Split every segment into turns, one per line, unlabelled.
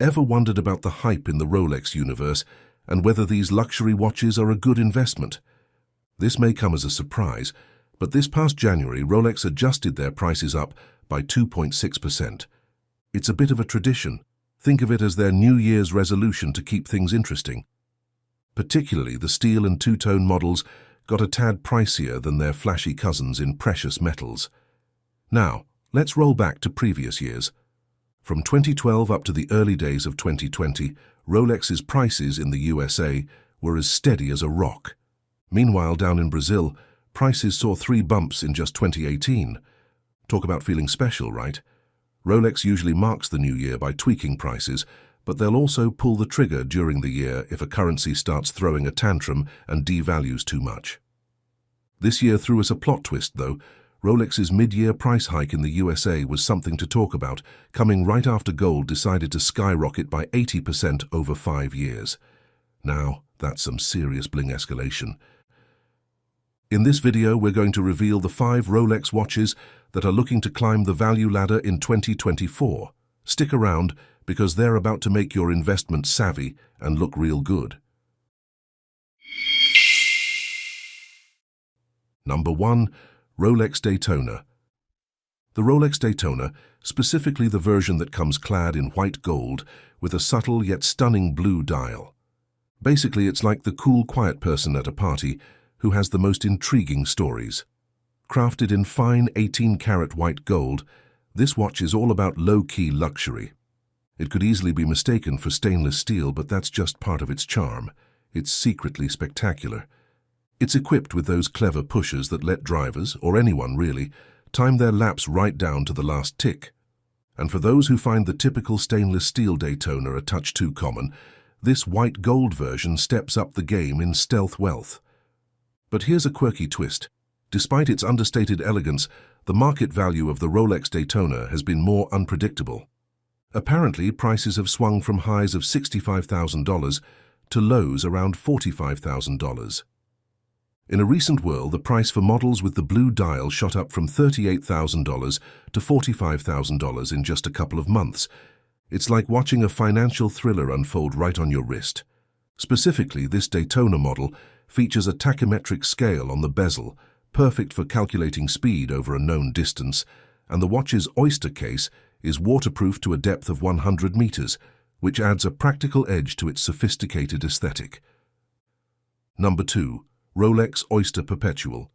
Ever wondered about the hype in the Rolex universe and whether these luxury watches are a good investment? This may come as a surprise, but this past January, Rolex adjusted their prices up by 2.6%. It's a bit of a tradition. Think of it as their New Year's resolution to keep things interesting. Particularly, the steel and two-tone models got a tad pricier than their flashy cousins in precious metals. Now, let's roll back to previous years. From 2012 up to the early days of 2020, Rolex's prices in the USA were as steady as a rock. Meanwhile, down in Brazil, prices saw 3 bumps in just 2018. Talk about feeling special, right? Rolex usually marks the new year by tweaking prices, but they'll also pull the trigger during the year if a currency starts throwing a tantrum and devalues too much. This year threw us a plot twist, though. Rolex's mid-year price hike in the USA was something to talk about, coming right after gold decided to skyrocket by 80% over 5 years. Now, that's some serious bling escalation. In this video, we're going to reveal the 5 Rolex watches that are looking to climb the value ladder in 2024. Stick around, because they're about to make your investment savvy and look real good. Number 1. Rolex Daytona. The Rolex Daytona, specifically the version that comes clad in white gold with a subtle yet stunning blue dial. Basically, it's like the cool, quiet person at a party who has the most intriguing stories. Crafted in fine 18-karat white gold, this watch is all about low-key luxury. It could easily be mistaken for stainless steel, but that's just part of its charm. It's secretly spectacular. It's equipped with those clever pushers that let drivers, or anyone really, time their laps right down to the last tick. And for those who find the typical stainless steel Daytona a touch too common, this white gold version steps up the game in stealth wealth. But here's a quirky twist. Despite its understated elegance, the market value of the Rolex Daytona has been more unpredictable. Apparently, prices have swung from highs of $65,000 to lows around $45,000. In a recent whirl, the price for models with the blue dial shot up from $38,000 to $45,000 in just a couple of months. It's like watching a financial thriller unfold right on your wrist. Specifically, this Daytona model features a tachymetric scale on the bezel, perfect for calculating speed over a known distance, and the watch's Oyster case is waterproof to a depth of 100 meters, which adds a practical edge to its sophisticated aesthetic. Number 2. Rolex Oyster Perpetual.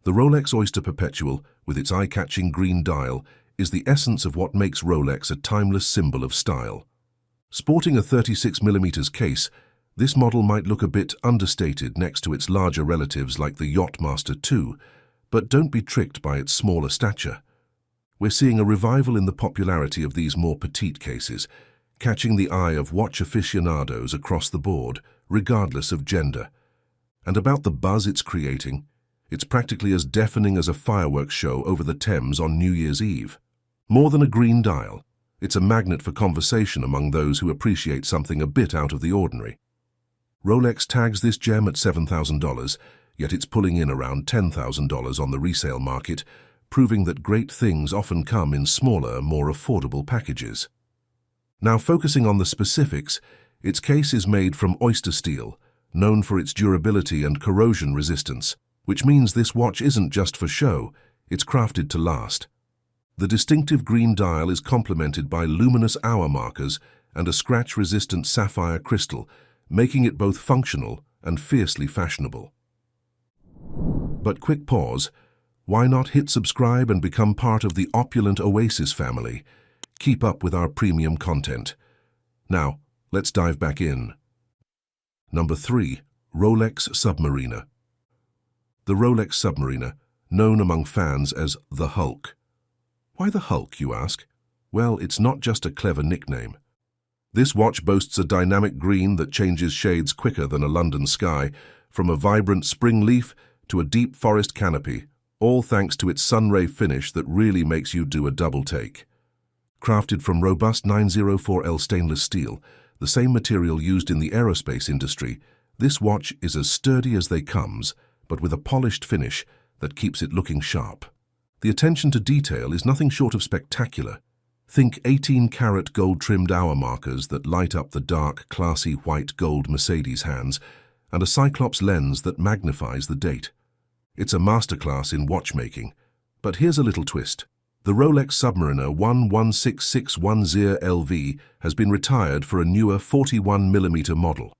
The Rolex Oyster Perpetual, with its eye-catching green dial, is the essence of what makes Rolex a timeless symbol of style. Sporting a 36mm case, this model might look a bit understated next to its larger relatives like the Yachtmaster II, but don't be tricked by its smaller stature. We're seeing a revival in the popularity of these more petite cases, catching the eye of watch aficionados across the board, regardless of gender. And about the buzz it's creating, it's practically as deafening as a fireworks show over the Thames on New Year's Eve. More than a green dial, it's a magnet for conversation among those who appreciate something a bit out of the ordinary. Rolex tags this gem at $7,000, yet it's pulling in around $10,000 on the resale market, proving that great things often come in smaller, more affordable packages. Now, focusing on the specifics, its case is made from oyster steel, known for its durability and corrosion resistance, which means this watch isn't just for show, it's crafted to last. The distinctive green dial is complemented by luminous hour markers and a scratch-resistant sapphire crystal, making it both functional and fiercely fashionable. But quick pause, why not hit subscribe and become part of the opulent Oasis family? Keep up with our premium content. Now, let's dive back in. Number 3. Rolex Submariner. The Rolex Submariner, known among fans as the Hulk. Why the Hulk, you ask? Well, it's not just a clever nickname. This watch boasts a dynamic green that changes shades quicker than a London sky, from a vibrant spring leaf to a deep forest canopy, all thanks to its sunray finish that really makes you do a double take. Crafted from robust 904L stainless steel, the same material used in the aerospace industry, this watch is as sturdy as they comes, but with a polished finish that keeps it looking sharp. The attention to detail is nothing short of spectacular. Think 18-karat gold-trimmed hour markers that light up the dark, classy white gold Mercedes hands, and a Cyclops lens that magnifies the date. It's a masterclass in watchmaking. But here's a little twist. The Rolex Submariner 116610LV has been retired for a newer 41mm model.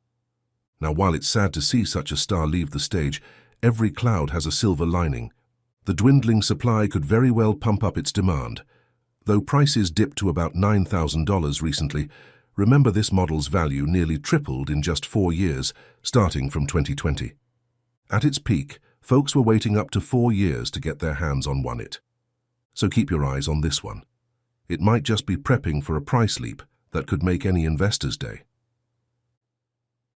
Now, while it's sad to see such a star leave the stage, every cloud has a silver lining. The dwindling supply could very well pump up its demand. Though prices dipped to about $9,000 recently, remember this model's value nearly tripled in just 4 years, starting from 2020. At its peak, folks were waiting up to 4 years to get their hands on one. So keep your eyes on this one. It might just be prepping for a price leap that could make any investor's day.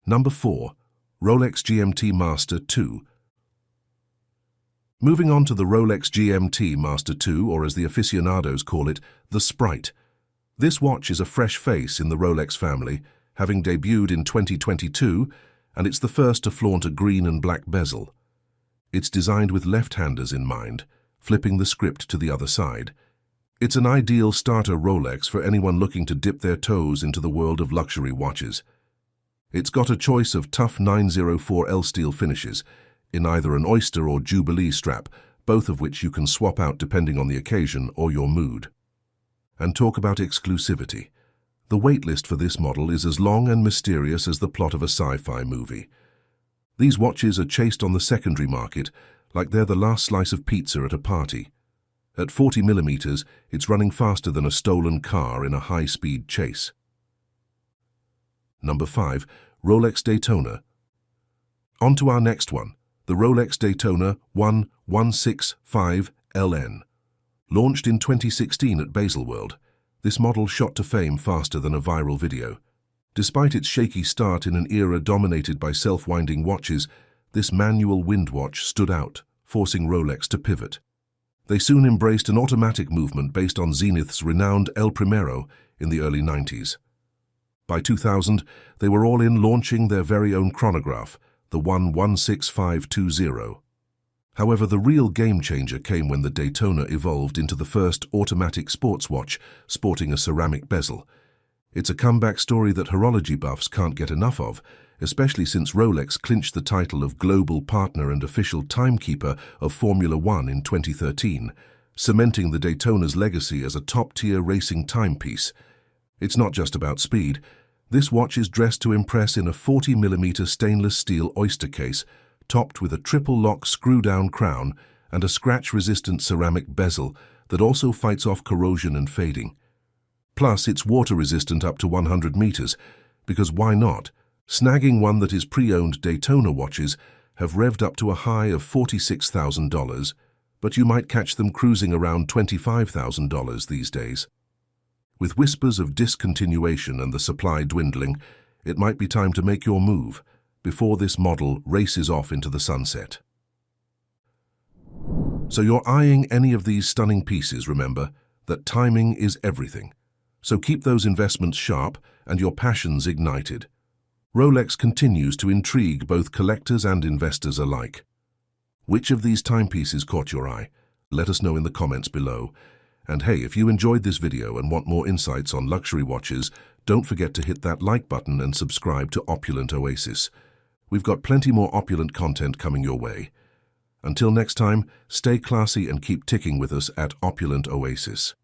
Number 4. Rolex GMT Master 2. Moving on to the Rolex GMT Master 2, or as the aficionados call it, the Sprite. This watch is a fresh face in the Rolex family, having debuted in 2022, and it's the first to flaunt a green and black bezel. It's designed with left-handers in mind, flipping the script to the other side. It's an ideal starter Rolex for anyone looking to dip their toes into the world of luxury watches. It's got a choice of tough 904L steel finishes, in either an Oyster or Jubilee strap, both of which you can swap out depending on the occasion or your mood. And talk about exclusivity. The waitlist for this model is as long and mysterious as the plot of a sci-fi movie. These watches are chased on the secondary market like they're the last slice of pizza at a party. At 40mm, it's running faster than a stolen car in a high-speed chase. Number 5. Rolex Daytona. On to our next one. The Rolex Daytona 1165LN. Launched in 2016 at Baselworld, this model shot to fame faster than a viral video. Despite its shaky start in an era dominated by self-winding watches, this manual wind watch stood out, forcing Rolex to pivot. They soon embraced an automatic movement based on Zenith's renowned El Primero in the early 90s. By 2000, they were all in launching their very own chronograph, the 116520. However, the real game-changer came when the Daytona evolved into the first automatic sports watch sporting a ceramic bezel. It's a comeback story that horology buffs can't get enough of, especially since Rolex clinched the title of global partner and official timekeeper of Formula One in 2013, cementing the Daytona's legacy as a top-tier racing timepiece. It's not just about speed. This watch is dressed to impress in a 40mm stainless steel Oyster case, topped with a triple-lock screw-down crown and a scratch-resistant ceramic bezel that also fights off corrosion and fading. Plus, it's water-resistant up to 100 meters, because why not? Snagging one that is pre-owned Daytona watches have revved up to a high of $46,000, but you might catch them cruising around $25,000 these days. With whispers of discontinuation and the supply dwindling, it might be time to make your move before this model races off into the sunset. So you're eyeing any of these stunning pieces, remember that timing is everything. So keep those investments sharp and your passions ignited. Rolex continues to intrigue both collectors and investors alike. Which of these timepieces caught your eye? Let us know in the comments below. And hey, if you enjoyed this video and want more insights on luxury watches, don't forget to hit that like button and subscribe to Opulent Oasis. We've got plenty more opulent content coming your way. Until next time, stay classy and keep ticking with us at Opulent Oasis.